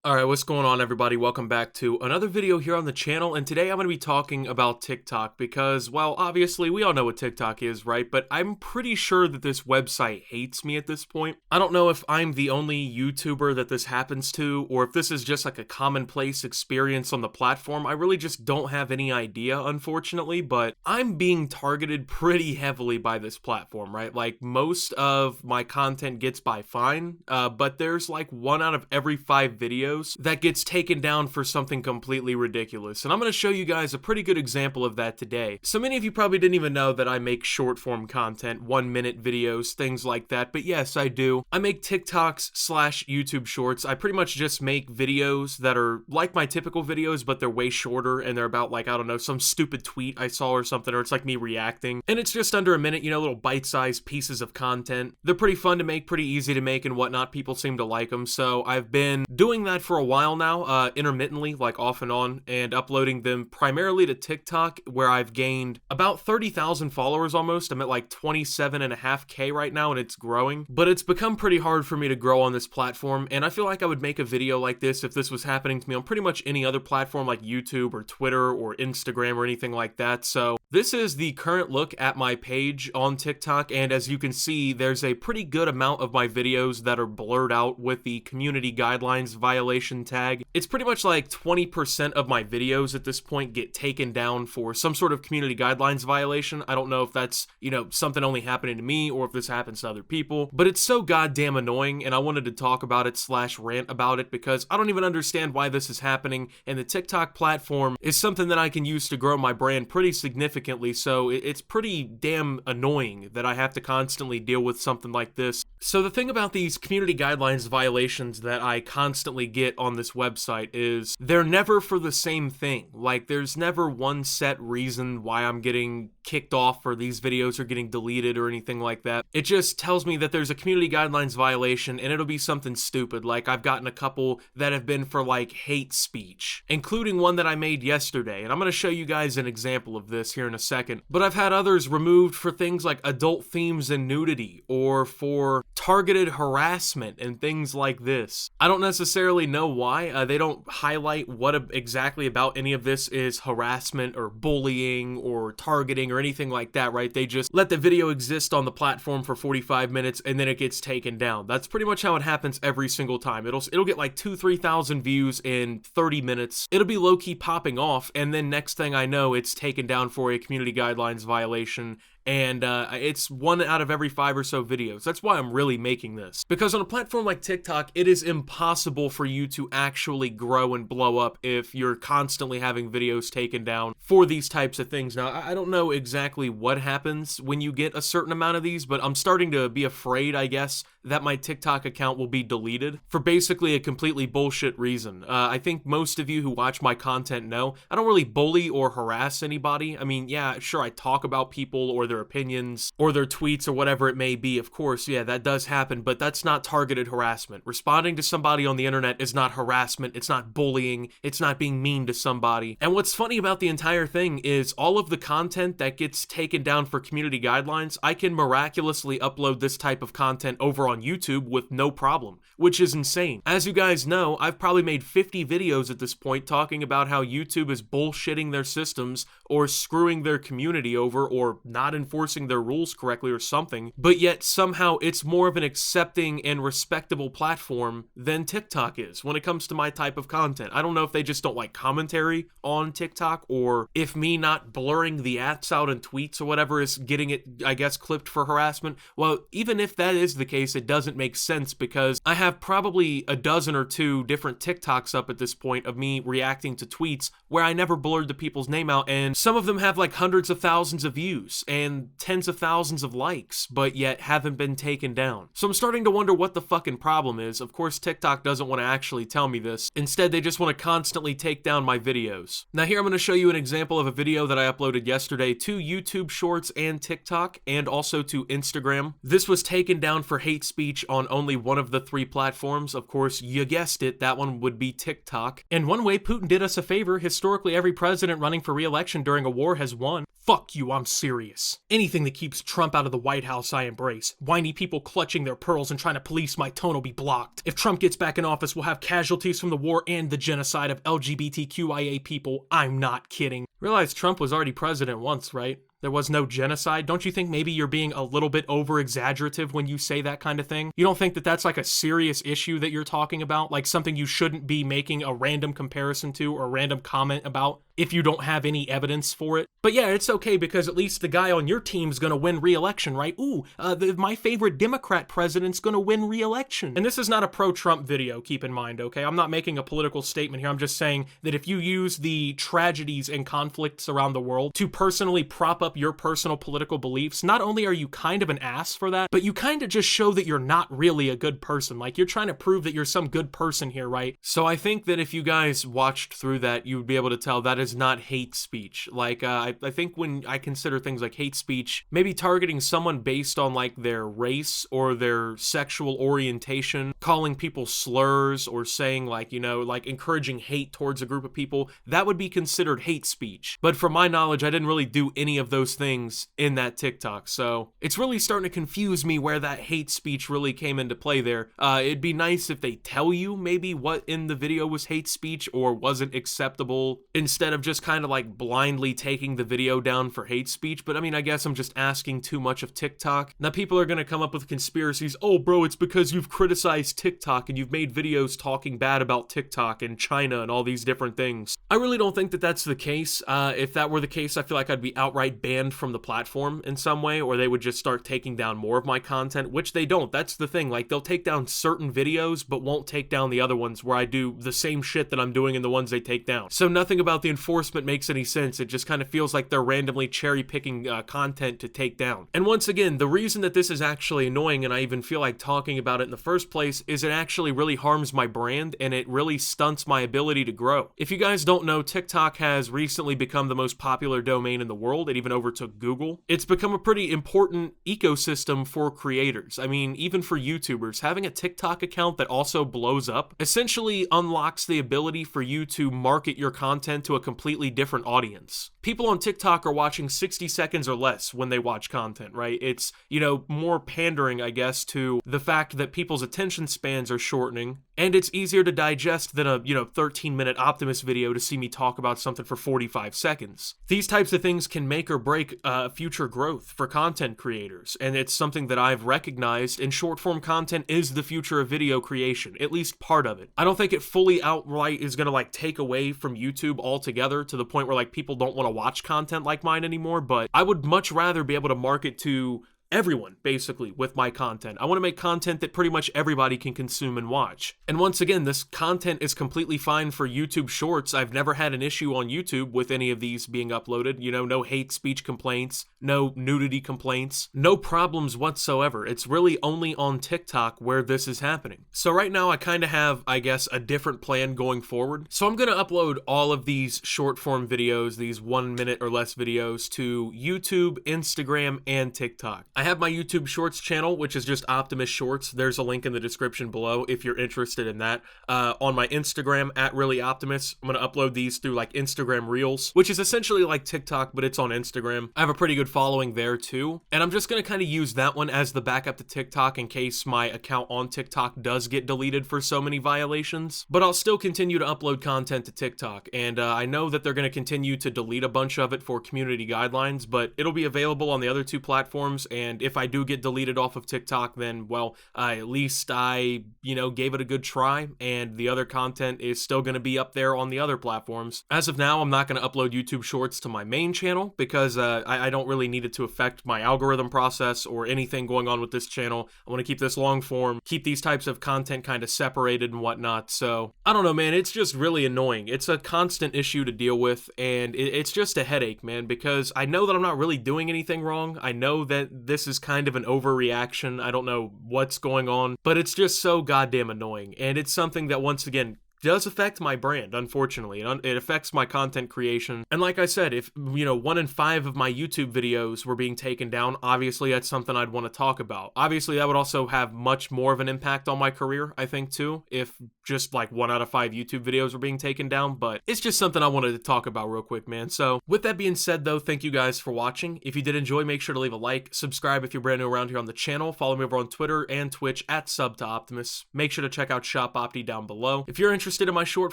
Alright, what's going on everybody? Welcome back to another video here on the channel, and today I'm going to be talking about TikTok because, well, obviously we all know what TikTok is, right? But I'm pretty sure that this website hates me at this point. I don't know if I'm the only YouTuber that this happens to, or if this is just like a commonplace experience on the platform. I really just don't have any idea, unfortunately, but I'm being targeted pretty heavily by this platform, right? Like, most of my content gets by fine, but there's like 1 out of every 5 videos that gets taken down for something completely ridiculous. And I'm going to show you guys a pretty good example of that today. So many of you probably didn't even know that I make short form content, 1-minute videos, things like that. But yes, I do. I make TikToks / YouTube shorts. I pretty much just make videos that are like my typical videos, but they're way shorter and they're about, like, I don't know, some stupid tweet I saw or something, or it's like me reacting. And it's just under a minute, you know, little bite-sized pieces of content. They're pretty fun to make, pretty easy to make and whatnot. People seem to like them. So I've been doing that for a while now, intermittently, like off and on, and uploading them primarily to TikTok, where I've gained about 30,000 followers almost. I'm at like 27.5K right now, and it's growing. But it's become pretty hard for me to grow on this platform, and I feel like I would make a video like this if this was happening to me on pretty much any other platform like YouTube or Twitter or Instagram or anything like that. So this is the current look at my page on TikTok, and as you can see, there's a pretty good amount of my videos that are blurred out with the community guidelines violation tag. It's pretty much like 20% of my videos at this point get taken down for some sort of community guidelines violation. I don't know if that's, you know, something only happening to me or if this happens to other people, but it's so goddamn annoying, and I wanted to talk about it / rant about it because I don't even understand why this is happening, and the TikTok platform is something that I can use to grow my brand pretty significantly, so it's pretty damn annoying that I have to constantly deal with something like this. So the thing about these community guidelines violations that I constantly get on this website is they're never for the same thing. Like, there's never one set reason why I'm getting kicked off or these videos are getting deleted or anything like that. It just tells me that there's a community guidelines violation, and it'll be something stupid. Like, I've gotten a couple that have been for like hate speech, including one that I made yesterday, and I'm going to show you guys an example of this here in a second. But I've had others removed for things like adult themes and nudity, or for targeted harassment and things like this. I don't necessarily know why. They don't highlight what exactly about any of this is harassment or bullying or targeting or anything like that, right? They just let the video exist on the platform for 45 minutes and then it gets taken down. That's pretty much how it happens every single time. It'll get like 2,000-3,000 views in 30 minutes. It'll be low-key popping off, and then next thing I know, it's taken down for a community guidelines violation. And it's 1 out of every 5 or so videos. That's why I'm really making this. Because on a platform like TikTok, it is impossible for you to actually grow and blow up if you're constantly having videos taken down for these types of things. Now, I don't know exactly what happens when you get a certain amount of these, but I'm starting to be afraid, I guess, that my TikTok account will be deleted for basically a completely bullshit reason. I think most of you who watch my content know I don't really bully or harass anybody. I mean, yeah, sure, I talk about people or their opinions or their tweets or whatever it may be. Of course, yeah, that does happen, but that's not targeted harassment. Responding to somebody on the internet is not harassment. It's not bullying. It's not being mean to somebody. And what's funny about the entire thing is all of the content that gets taken down for community guidelines, I can miraculously upload this type of content over on YouTube with no problem, which is insane. As you guys know, I've probably made 50 videos at this point talking about how YouTube is bullshitting their systems or screwing their community over or not enforcing their rules correctly or something, but yet somehow it's more of an accepting and respectable platform than TikTok is when it comes to my type of content. I don't know if they just don't like commentary on TikTok, or if me not blurring the ads out in tweets or whatever is getting it, I guess, clipped for harassment. Well, even if that is the case, it doesn't make sense because I have probably a dozen or 2 different TikToks up at this point of me reacting to tweets where I never blurred the people's name out, and some of them have like hundreds of thousands of views and tens of thousands of likes, but yet haven't been taken down. So I'm starting to wonder what the fucking problem is. Of course, TikTok doesn't want to actually tell me this. Instead, they just want to constantly take down my videos. Now here I'm going to show you an example of a video that I uploaded yesterday to YouTube Shorts and TikTok, and also to Instagram. This was taken down for hate speech on only one of the 3 platforms. Of course, you guessed it, that one would be TikTok. And one way Putin did us a favor, historically every president running for re-election during a war has won. Fuck you, I'm serious. Anything that keeps Trump out of the White House I embrace. Whiny people clutching their pearls and trying to police my tone will be blocked. If Trump gets back in office, we'll have casualties from the war and the genocide of LGBTQIA people. I'm not kidding. Realize Trump was already president once, right? There was no genocide. Don't you think maybe you're being a little bit over-exaggerative when you say that kind of thing? You don't think that that's like a serious issue that you're talking about? Like something you shouldn't be making a random comparison to or a random comment about if you don't have any evidence for it? But yeah, it's okay because at least the guy on your team's gonna win re-election, right? Ooh, my favorite Democrat president's gonna win re-election. And this is not a pro-Trump video, keep in mind, okay? I'm not making a political statement here. I'm just saying that if you use the tragedies and conflicts around the world to personally prop up your personal political beliefs, not only are you kind of an ass for that, but you kind of just show that you're not really a good person. Like, you're trying to prove that you're some good person here, right? So I think that if you guys watched through that, you would be able to tell that is not hate speech. Like, I think when I consider things like hate speech, maybe targeting someone based on, like, their race or their sexual orientation, calling people slurs or saying, like, you know, like, encouraging hate towards a group of people, that would be considered hate speech. But from my knowledge, I didn't really do any of those things in that TikTok, so it's really starting to confuse me where that hate speech really came into play there. It'd be nice if they tell you maybe what in the video was hate speech or wasn't acceptable, instead of just kind of like blindly taking the video down for hate speech. But I mean, I guess I'm just asking too much of TikTok. Now people are gonna come up with conspiracies. Oh bro, it's because you've criticized TikTok and you've made videos talking bad about TikTok and China and all these different things. I really don't think that that's the case. If that were the case, I feel like I'd be outright banned from the platform in some way, or they would just start taking down more of my content, which they don't. That's the thing. Like, they'll take down certain videos, but won't take down the other ones where I do the same shit that I'm doing in the ones they take down. So nothing about the enforcement makes any sense. It just kind of feels like they're randomly cherry picking content to take down. And once again, the reason that this is actually annoying, and I even feel like talking about it in the first place, is it actually really harms my brand and it really stunts my ability to grow. If you guys don't know, TikTok has recently become the most popular domain in the world. It even overtook Google. It's become a pretty important ecosystem for creators. I mean, even for YouTubers, having a TikTok account that also blows up essentially unlocks the ability for you to market your content to a completely different audience. People on TikTok are watching 60 seconds or less when they watch content, right? It's, you know, more pandering, I guess, to the fact that people's attention spans are shortening, and it's easier to digest than a, 13-minute Optimus video to see me talk about something for 45 seconds. These types of things can make or break future growth for content creators, and it's something that I've recognized, and short-form content is the future of video creation, at least part of it. I don't think it fully outright is gonna, like, take away from YouTube altogether to the point where, like, people don't want to watch content like mine anymore, but I would much rather be able to market to everyone, basically, with my content. I want to make content that pretty much everybody can consume and watch. And once again, this content is completely fine for YouTube Shorts. I've never had an issue on YouTube with any of these being uploaded. No hate speech complaints, no nudity complaints, no problems whatsoever. It's really only on TikTok where this is happening. So right now, I kind of have, I guess, a different plan going forward. So I'm going to upload all of these short form videos, these 1 minute or less videos, to YouTube, Instagram, and TikTok. I have my YouTube Shorts channel, which is just Optimus Shorts. There's a link in the description below if you're interested in that. On my Instagram, @ReallyOptimus, I'm going to upload these through like Instagram Reels, which is essentially like TikTok, but it's on Instagram. I have a pretty good following there too. And I'm just going to kind of use that one as the backup to TikTok in case my account on TikTok does get deleted for so many violations. But I'll still continue to upload content to TikTok. And I know that they're going to continue to delete a bunch of it for community guidelines, but it'll be available on the other two platforms. And if I do get deleted off of TikTok, then, well, at least I, gave it a good try, and the other content is still going to be up there on the other platforms. As of now, I'm not going to upload YouTube Shorts to my main channel because I don't really need it to affect my algorithm process or anything going on with this channel. I want to keep this long form, keep these types of content kind of separated and whatnot. So, I don't know, man, it's just really annoying. It's a constant issue to deal with, and it's just a headache, man, because I know that I'm not really doing anything wrong. I know that this is kind of an overreaction. I don't know what's going on, but it's just so goddamn annoying. And it's something that, once again, does affect my brand, unfortunately. It affects my content creation. And like I said, if, 1 in 5 of my YouTube videos were being taken down, obviously that's something I'd want to talk about. Obviously, that would also have much more of an impact on my career, I think, too, if just like 1 out of 5 YouTube videos were being taken down, but it's just something I wanted to talk about real quick, man. So with that being said, though, thank you guys for watching. If you did enjoy, make sure to leave a like, subscribe if you're brand new around here on the channel, follow me over on Twitter and Twitch at @SubToOptimus. Make sure to check out Shop Opti down below. If you're interested in my short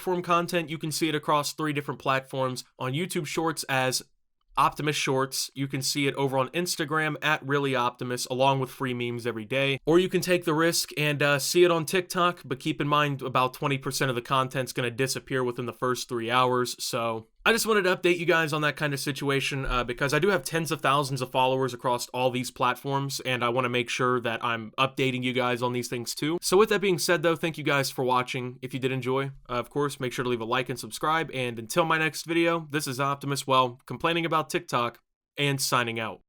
form content, you can see it across 3 different platforms. On YouTube Shorts as Optimus Shorts. You can see it over on Instagram at ReallyOptimus, along with free memes every day. Or you can take the risk and see it on TikTok, but keep in mind about 20% of the content's going to disappear within the first 3 hours. So I just wanted to update you guys on that kind of situation because I do have tens of thousands of followers across all these platforms, and I want to make sure that I'm updating you guys on these things too. So with that being said, though, thank you guys for watching. If you did enjoy, of course, make sure to leave a like and subscribe. And until my next video, this is Optimus, well, complaining about TikTok and signing out.